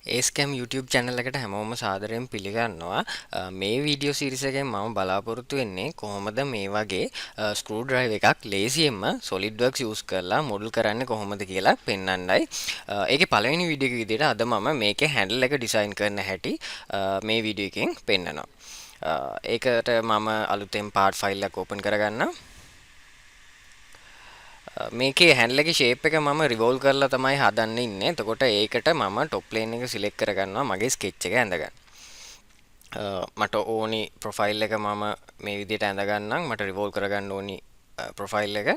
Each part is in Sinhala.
ඒස්කෑම් YouTube channel එකට හැමෝම සාදරයෙන් පිළිගන්නවා. මේ වීඩියෝ සීරීස් එකෙන් මම බලාපොරොත්තු වෙන්නේ කොහොමද මේ වගේ ස්ක්‍රූ ඩ්‍රයිව් එකක් ලේසියෙන්ම SOLIDWORKS use කරලා මොඩල් කරන්නේ කොහොමද කියලා පෙන්වන්නයි. ඒකේ පළවෙනි වීඩියෝ එක විදිහට අද මම මේකේ හැන්ඩල් එක ඩිසයින් කරන හැටි මේ වීඩියෝ එකෙන් පෙන්වනවා. ඒකට මම අලුතෙන් පාර්ට් ෆයිල් එකක් ඕපන් කරගන්නවා. මේකේ හැන්ඩල් එකේ ෂේප් එක මම රිවෝල්ව් කරලා තමයි හදන්න ඉන්නේ. එතකොට ඒකට මම টොප් ප්ලේන් එක සිලෙක්ට් කරගන්නවා මගේ ස්කෙච් එක ඇඳගන්න. මට ඕනි ප්‍රොෆයිල් එක මම මේ විදිහට ඇඳගන්නම්. මට රිවෝල්ව් කරගන්න ඕනි ප්‍රොෆයිල් එක.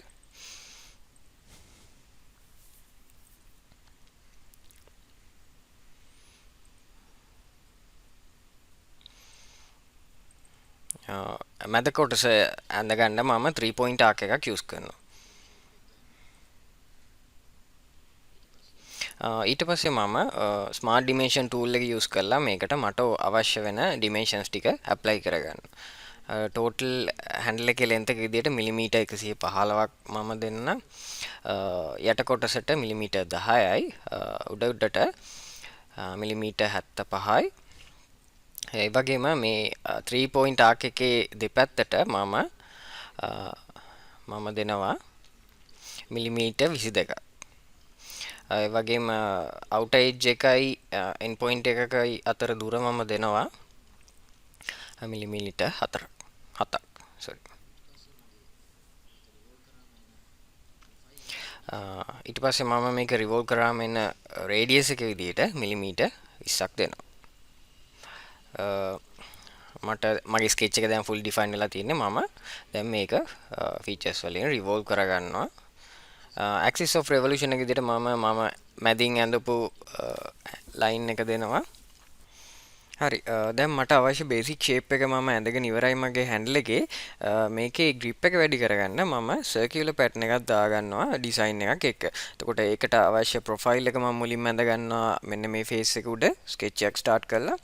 මැද කොටස ඇඳගන්න මම 3 point arc එකක් යූස් කරනවා. ඊට පස්සේ මම ස්මාර්ට් ඩිමෙන්ෂන් ටූල් එක යූස් කරලා මේකට මට අවශ්‍ය වෙන ඩිමෙන්ෂන්ස් ටික ඇප්ලයි කරගන්න. ටෝටල් හැන්ඩල් එකේ ලෙන්ත් එක විදිහට මිලිමීටර් 115ක් මම දෙන්න. යට කොටසට මිලිමීටර් 10යි. උඩට මිලිමීටර් 75යි. ඒ වගේම මේ 3 point arc එකේ දෙපැත්තට මම දෙනවා මිලිමීටර් 22ක්. ඒ වගේම අවුටර් එජ් එකයි එන්ඩ් පොයින්ට් එකකයි අතර දුර මම දෙනවා මිලිමීටර් 7ක් sorry. ඊට පස්සේ මම මේක රිවෝල්ව් කරාම එන රේඩියස් එක විදිහට මිලිමීටර් 20ක් දෙනවා. මට මගේ ස්කෙච් එක දැන් ෆුල් ඩිෆයින් වෙලා තියෙන්නේ. මම දැන් මේක ෆීචර්ස් වලින් රිවෝල්ව් කරගන්නවා. ඇක්සිස් ඔෆ් රෙවොලූෂන් එක විදිහට මම මැදින් ඇඳපු ලයින් එක දෙනවා. හරි. දැන් මට අවශ්‍ය බේසික් ෂේප් එක මම ඇඳගෙන ඉවරයි මගේ හැන්ඩල් එකේ. මේකේ grip එක වැඩි කරගන්න මම circular pattern එකක් දාගන්නවා ඩිසයින් එකක් එක්ක. එතකොට ඒකට අවශ්‍ය ප්‍රොෆයිල් එක මම මුලින්ම ඇඳ ගන්නවා මෙන්න මේ ෆේස් එක උඩ ස්කෙච් එකක් ස්ටාර්ට් කරලා.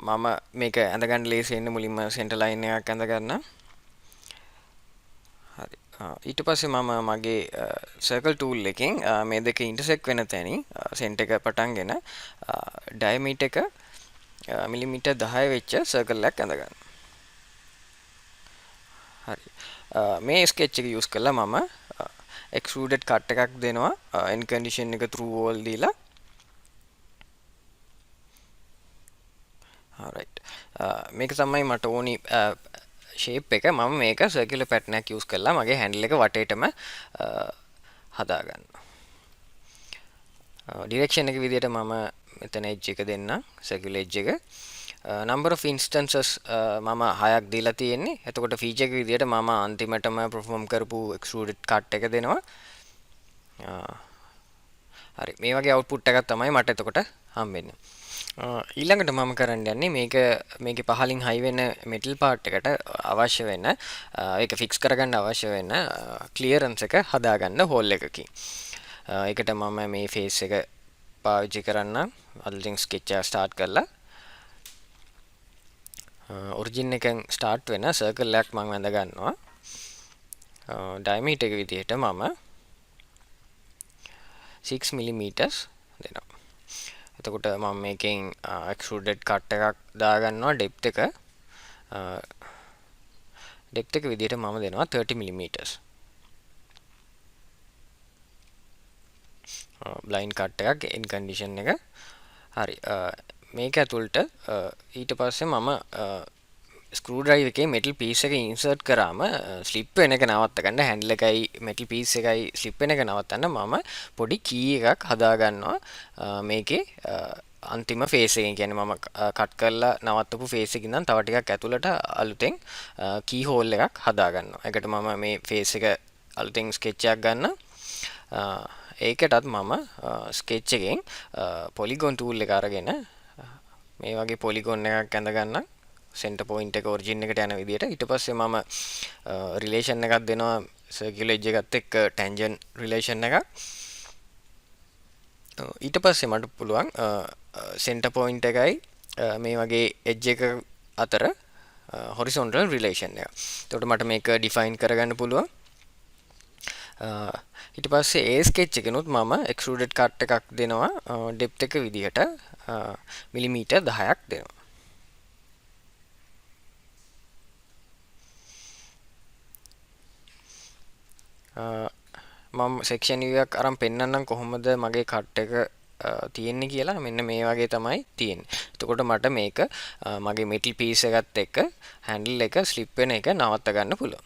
මම මේක ඇඳගන්න ලේසි වෙන්න මුලින්ම සෙන්ටර් ලයින් එකක් ඇඳ ගන්නවා. හරි. ඊට පස්සේ මම මගේ සර්කල් ටූල් එකෙන් මේ දෙක ඉන්ටර්සෙක්ට් වෙන තැනින් සෙන්ටර් එක පටන්ගෙන ඩයමීටර් එක මිලිමීටර් 10 වෙච්ච සර්කල් එකක් ඇඳ ගන්නවා. හරි. මේ ස්කෙච් එක යූස් කරලා මම එක්ස්ට්‍රූඩඩ් කට් එකක් දෙනවා end condition එක true wall දීලා. alright. මේක තමයි මට ඕනි ෂේප් එක. මම මේක සර්කියුලර් පැටර්න් එකක් යූස් කරලා මගේ හැන්ඩල් එක වටේටම හදාගන්නවා. ඩිරෙක්ෂන් එක විදිහට මම මෙතන එජ් එක දෙන්න සර්කියුලර් එජ් එක. number of instances මම 6ක් දීලා තියෙන්නේ. එතකොට ෆීචර් එක විදිහට මම අන්තිමටම perform කරපු extruded cut එක දෙනවා. හරි. මේ වගේ output එකක් තමයි මට එතකොට හම්බෙන්නේ. ඊළඟට මම කරන්න යන්නේ මේකේ පහලින් හයි වෙන මෙටල් පාර්ට් එකට අවශ්‍ය වෙන ඒක ෆික්ස් කරගන්න අවශ්‍ය වෙන ක්ලියරන්ස් එක හදාගන්න හෝල් එකකින්. ඒකට මම මේ ෆේස් එක පාවිච්චි කරන්න අලුතින් ස්කෙච් එක ස්ටාර්ට් කරලා ඔරිජින් එකෙන් ස්ටාර්ට් වෙන සර්කල් එකක් මම ඇඳ ගන්නවා. ඩයමීටර් එක විදිහට මම 6 මිලිමීටර්ස් දෙනවා. එතකොට මම මේකෙන් extruded cut එකක් දාගන්නවා depth එක විදිහට මම දෙනවා 30 millimeters. blind cut එකක් end condition එක. හරි. මේක ඇතුළට ඊට පස්සේ මම ස්ක්‍රූ ඩ්‍රයිව් එකේ metal piece එක insert කරාම slip වෙන එක නවත්ත ගන්න handle එකයි metal piece එකයි slip වෙන එක නවත්තන්න මම පොඩි key එකක් හදා ගන්නවා මේකේ අන්තිම ෆේස් එකෙන්. කියන්නේ මම කට් කරලා නවත්තපු ෆේස් එකකින් නම් තව ටිකක් ඇතුළට අලුතෙන් key hole එකක් හදා ගන්නවා. ඒකට මම මේ ෆේස් එක අලුතෙන් sketch එකක් ගන්න. ඒකටත් මම sketch එකෙන් polygon tool එක අරගෙන මේ වගේ polygon එකක් ඇඳ ගන්නම්. center point එක origin එකට යන විදිහට. ඊට පස්සේ මම relation එකක් දෙනවා circular edge එකත් එක්ක tangent relation එකක්. ඊට පස්සේ මට පුළුවන් center point එකයි මේ වගේ edge එක අතර horizontal relation එක. එතකොට මට මේක define කරගන්න පුළුවන්. ඊට පස්සේ ඒ ස්කෙච් එකනොත් මම එක්ස්ට්‍රූඩඩ් කට් එකක් දෙනවා ඩෙප්ත් එක විදිහට මිලිමීටර් 10ක් දෙනවා. මම සෙක්ෂන් view එකක් අරන් පෙන්නන්නම් කොහොමද මගේ කට් එක තියෙන්නේ කියලා. මෙන්න මේ වගේ තමයි තියෙන්නේ. එතකොට මට මේක මගේ මෙටල් පීස් එකත් එක්ක හැන්ඩල් එක ස්ලිප් වෙන එක නවත්ත ගන්න පුළුවන්.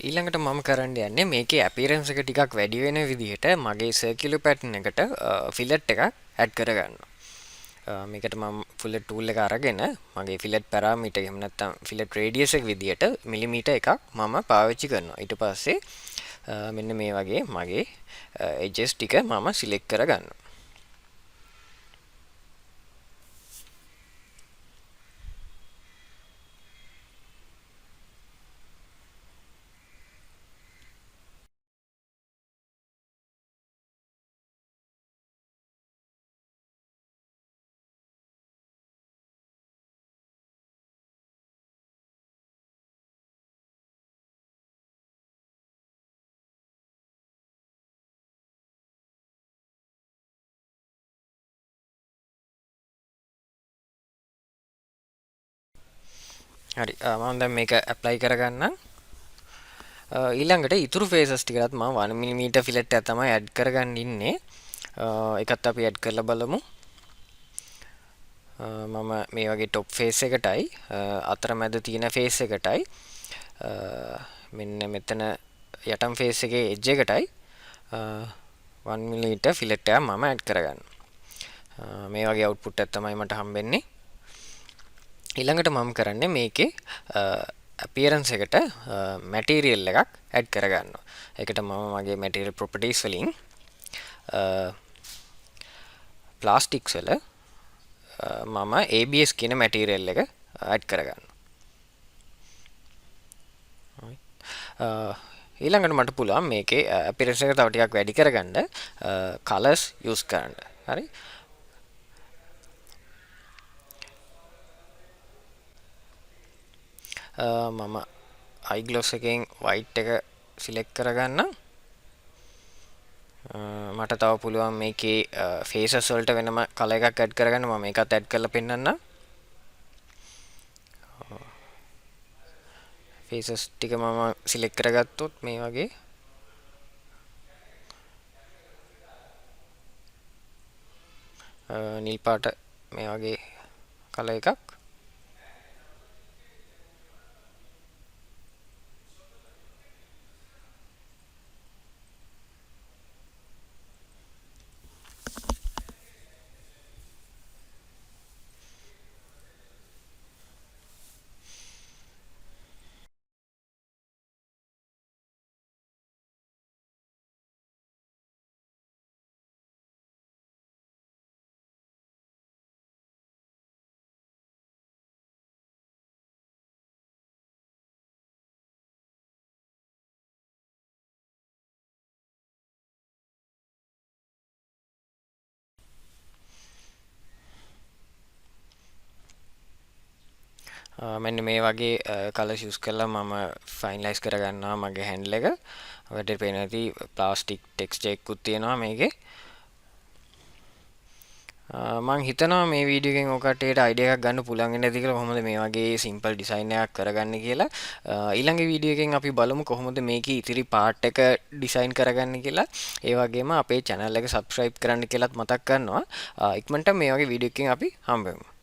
ඊළඟට මම කරන්න යන්නේ මේකේ අපියරන්ස් එක ටිකක් වැඩි වෙන විදිහට මගේ සර්කියුලර් පැටර්න් එකට ෆිලට් එකක් ඇඩ් කරගන්නවා. මේකට මම ෆිලට් ටූල් එක අරගෙන මගේ ෆිලට් පැරාමීටර් එහෙම නැත්නම් ෆිලට් රේඩියස් එක විදිහට මිලිමීටර් එකක් මම පාවිච්චි කරනවා. ඊට පස්සේ මෙන්න මේ වගේ මගේ එජස් ටික මම සිලෙක්ට් කරගන්නවා. හරි මම දැන් මේක ඇප්ලයි කරගන්නම්. ඊළඟට ඉතුරු ෆේසස් ටිකටත් මම 1 mm ෆිලට් එක තමයි ඇඩ් කරගන්න ඉන්නේ. ඒකත් අපි ඇඩ් කරලා බලමු. මම මේ වගේ টොප් ෆේස් එකටයි අතරමැද තියෙන ෆේස් එකටයි මෙන්න මෙතන යටම් ෆේස් එකේ එජ් එකටයි 1 mm ෆිලට් එකක් මම ඇඩ් කරගන්නවා. මේ වගේ අවුට්පුට් එකක් තමයි මට හම්බෙන්නේ. ඊළඟට මම කරන්නේ මේකේ අපියරන්ස් එකට මැටීරියල් එකක් ඇඩ් කරගන්නවා. ඒකට මම මගේ මැටීරියල් ප්‍රොපර්ටිස් වලින් ප්ලාස්ටික්ස් වල මම ABS කියන මැටීරියල් එක ඇඩ් කරගන්නවා. ඊළඟට මට පුළුවන් මේකේ අපියරන්ස් එක තව ටිකක් වැඩි කරගන්න කලර්ස් යූස් කරන්න. හරි. මම අයිග්ලොස් එකෙන් වයිට් එක සිලෙක්ට් කරගන්නම්. මට තව පුළුවන් මේකේ ෆේසස් වලට වෙනම කලර් එකක් ඇඩ් කරගන්න. මම මේකත් ඇඩ් කරලා පෙන්නන්නම්. ෆේසස් ටික මම සිලෙක්ට් කරගත්තොත් මේ වගේ නිල් පාට මේ වගේ කලර් එකක් මෙන්න මේ වගේ කලර්ස් යූස් කරලා මම ෆයිනලයිස් කරගන්නවා මගේ හැන්ඩල් එක. ඔයාලට පේන ඇති ප්ලාස්ටික් ටෙක්ස්චර් එකකුත් තියෙනවා මේකේ. මම හිතනවා මේ වීඩියෝ එකෙන් ඔකටට අයිඩියා එකක් ගන්න පුළුවන් වෙන්නේ නැති කියලා කොහොමද මේ වගේ සිම්පල් ඩිසයින් එකක් කරගන්නේ කියලා. ඊළඟ වීඩියෝ එකෙන් අපි බලමු කොහොමද මේකේ ඉතිරි පාර්ට් එක ඩිසයින් කරගන්නේ කියලා. ඒ වගේම අපේ channel එක subscribe කරන්න කියලාත් මතක් කරනවා. ඉක්මනට මේ වගේ වීඩියෝ එකකින් අපි හම්බ වෙමු.